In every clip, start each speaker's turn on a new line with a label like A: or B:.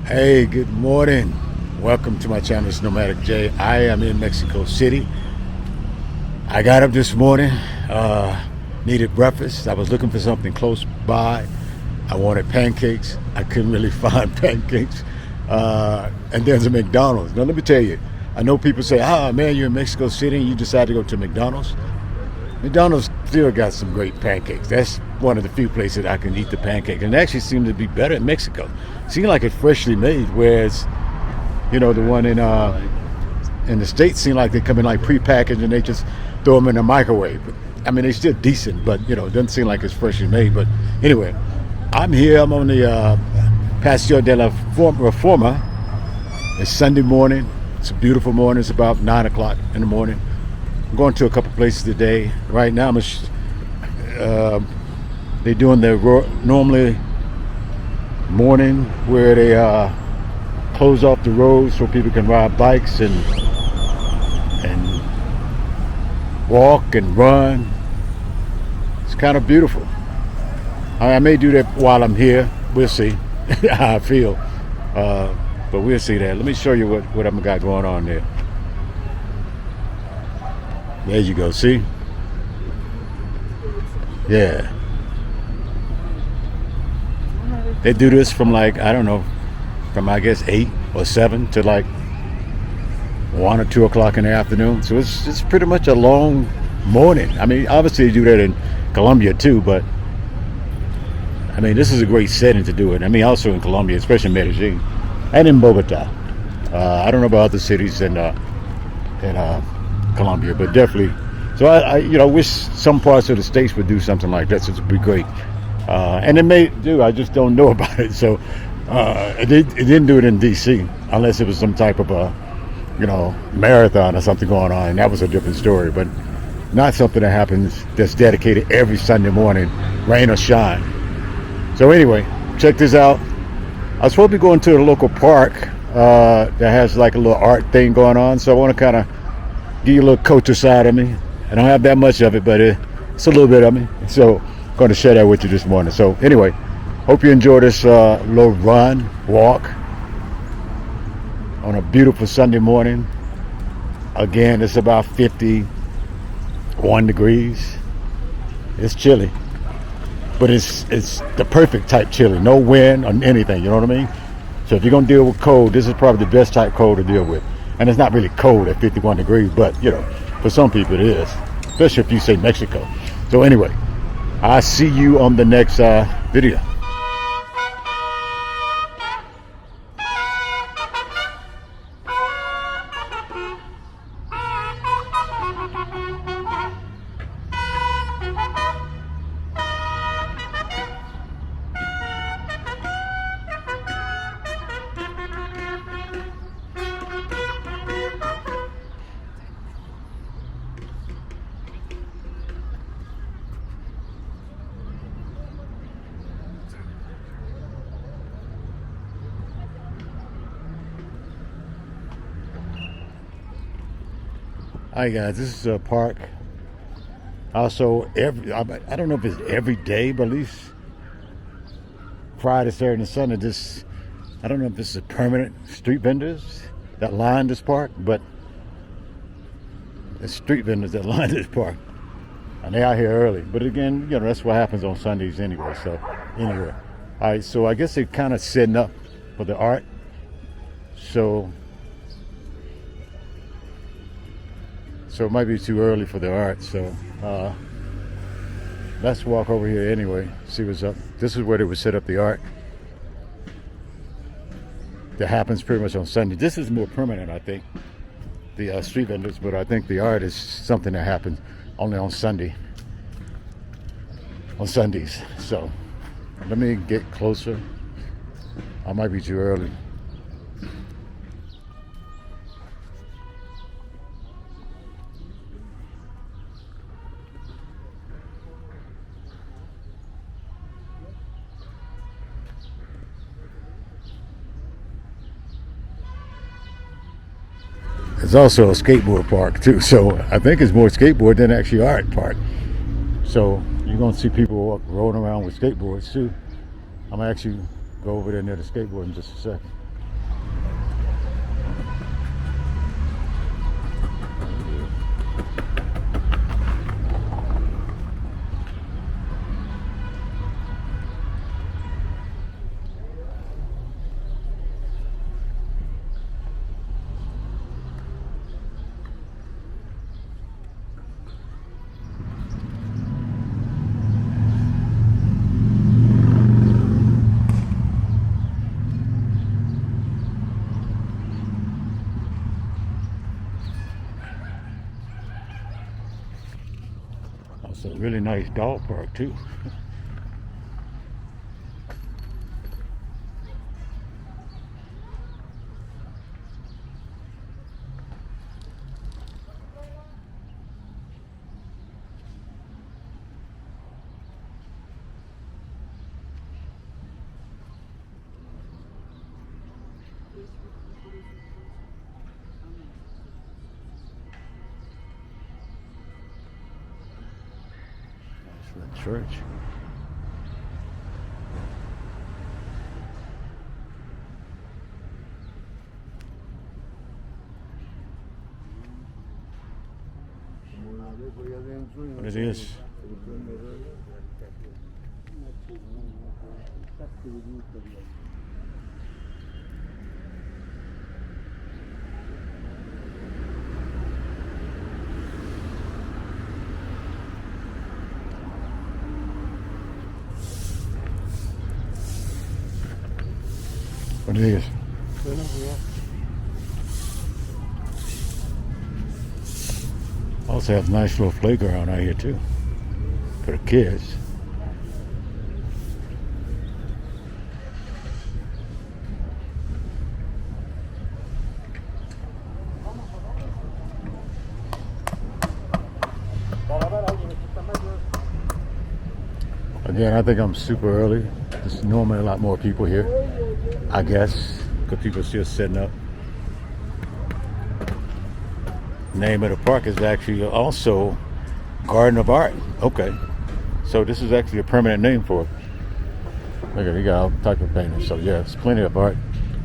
A: Hey, good morning. Welcome to my channel, it's Nomadic J. I am in Mexico City. I got up this morning, needed breakfast. I was looking for something close by. I wanted pancakes. I couldn't really find pancakes. And there's a McDonald's. Now, let me tell you, I know people say, man, you're in Mexico City and you decide to go to McDonald's. McDonald's still got some great pancakes. That's one of the few places I can eat the pancake. And it actually seems to be better in Mexico. Seems like it's freshly made, whereas, the one in the States seem like they come in like prepackaged and they just throw them in the microwave. I mean, they're still decent, but, it doesn't seem like it's freshly made. But anyway, I'm here. I'm on the Paseo de la Reforma. It's Sunday morning. It's a beautiful morning. It's about 9 o'clock in the morning. I'm going to a couple places today. Right now, they're doing the normally morning where they close off the roads so people can ride bikes and walk and run. It's kind of beautiful. I may do that while I'm here. We'll see how I feel. But we'll see that. Let me show you what I've got going on there. There you go, see? Yeah. They do this from I guess 8 or 7 to 1 or 2 o'clock in the afternoon. So it's pretty much a long morning. I mean, obviously they do that in Colombia too, but I mean, this is a great setting to do it. I mean, also in Colombia, especially in Medellin and in Bogota. I don't know about other cities in Colombia, but definitely. So I wish some parts of the states would do something like that. So it'd be great. And it may do. I just don't know about it. So it didn't do it in D.C. unless it was some type of a marathon or something going on, and that was a different story. But not something that happens that's dedicated every Sunday morning, rain or shine. So anyway, check this out. I was supposed to be going to a local park that has a little art thing going on. So I want to kind of give you a little culture side of me. I don't have that much of it, but it's a little bit of me. So I'm going to share that with you this morning. So anyway, hope you enjoy this little walk on a beautiful Sunday morning. Again, it's about 51 degrees. It's chilly, but it's the perfect type chilly. No wind or anything, you know what I mean? So if you're going to deal with cold, this is probably the best type cold to deal with. And it's not really cold at 51 degrees, but, for some people it is, especially if you say Mexico. So anyway, I'll see you on the next video. Hi guys, this is a park. Also, I don't know if it's every day, but at least Friday, Saturday, and Sunday. I don't know if this is permanent street vendors that line this park, but it's street vendors that line this park, and they out here early. But again, that's what happens on Sundays anyway. So anyway, all right. So I guess they're kind of setting up for the art. So it might be too early for the art, so let's walk over here anyway, see what's up. This is where they would set up the art. That happens pretty much on Sunday. This is more permanent, I think, the street vendors, but I think the art is something that happens only on Sundays. So let me get closer. I might be too early. There's also a skateboard park too, so I think it's more skateboard than actually art park. So you're gonna see people rolling around with skateboards too. I'm gonna actually go over there near the skateboard in just a second. really nice dog park too. Nice little church. What is this? What is this? Also have a nice little playground out here too for the kids. Again, I think I'm super early. There's normally a lot more people here, I guess, because people are still setting up. Name of the park is actually also Garden of Art. Okay, so this is actually a permanent name for it. Look at, you got all type of paintings. So yeah, there's plenty of art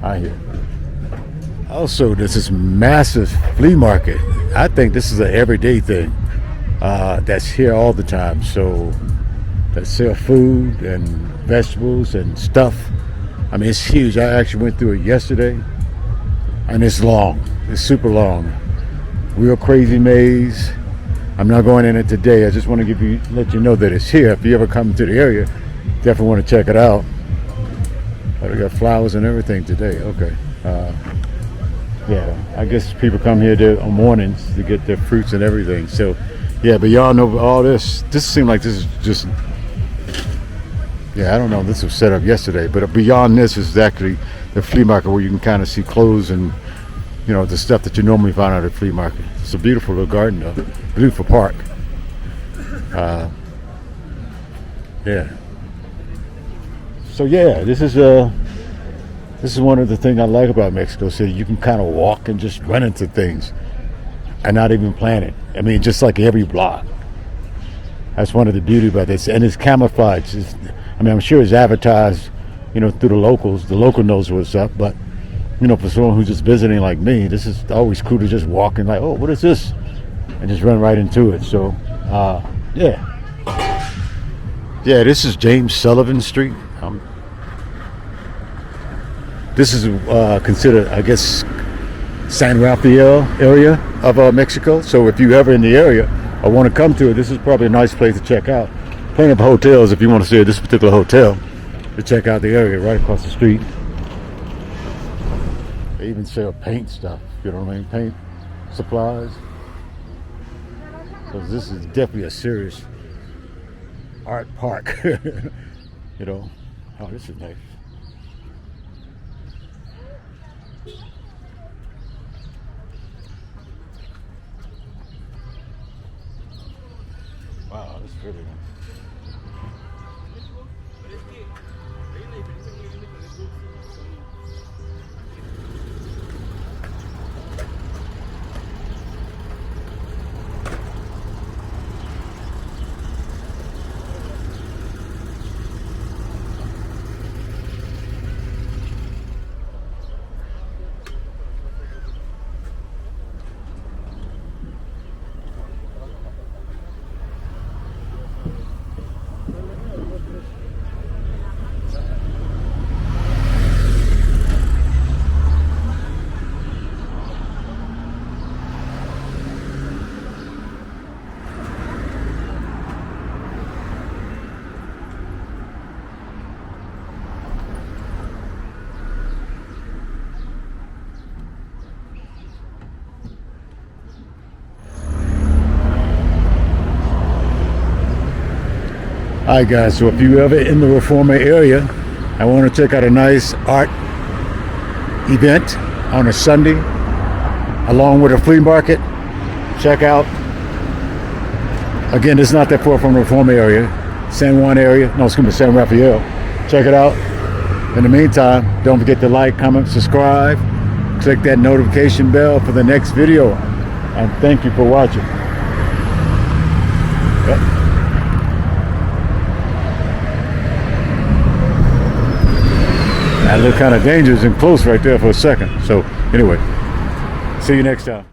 A: out here. Also, there's this massive flea market. I think this is an everyday thing that's here all the time. So they sell food and vegetables and stuff. I mean, it's huge. I actually went through it yesterday, and it's long. It's super long. Real crazy maze. I'm not going in it today. I just want to let you know that it's here. If you ever come to the area, definitely want to check it out. Oh, they got flowers and everything today. Okay. Yeah, I guess people come here on mornings to get their fruits and everything. So, yeah, but y'all know all this. This seems like this is just, yeah, I don't know. This was set up yesterday, but beyond this is actually the flea market where you can kind of see clothes and, you know, the stuff that you normally find out at the flea market. It's a beautiful little garden, though. Beautiful park. Yeah. So yeah, this is one of the things I like about Mexico City. You can kind of walk and just run into things and not even plan it. I mean, just like every block. That's one of the beauty about this, and it's camouflage. I mean, I'm sure it's advertised, you know, through the locals. The local knows what's up, but you know, for someone who's just visiting like me, this is always cool to just walk and like, oh, what is this? And just run right into it. So, yeah. Yeah, this is James Sullivan Street. This is considered, I guess, San Rafael area of Mexico. So if you're ever in the area or want to come to it, this is probably a nice place to check out. Plenty of hotels if you want to stay at this particular hotel to check out the area right across the street. They even sell paint stuff, you know what I mean? Paint supplies. So this is definitely a serious art park. You know. Oh, this is nice. Wow, this is really nice. Alright guys, so if you ever in the Reforma area, I want to check out a nice art event on a Sunday, along with a flea market, check out, again, it's not that far from the Reforma area, San Juan area, no, excuse me, San Rafael. Check it out. In the meantime, don't forget to like, comment, subscribe, click that notification bell for the next video, and thank you for watching. Yep. That looked kind of dangerous and close right there for a second. So anyway, see you next time.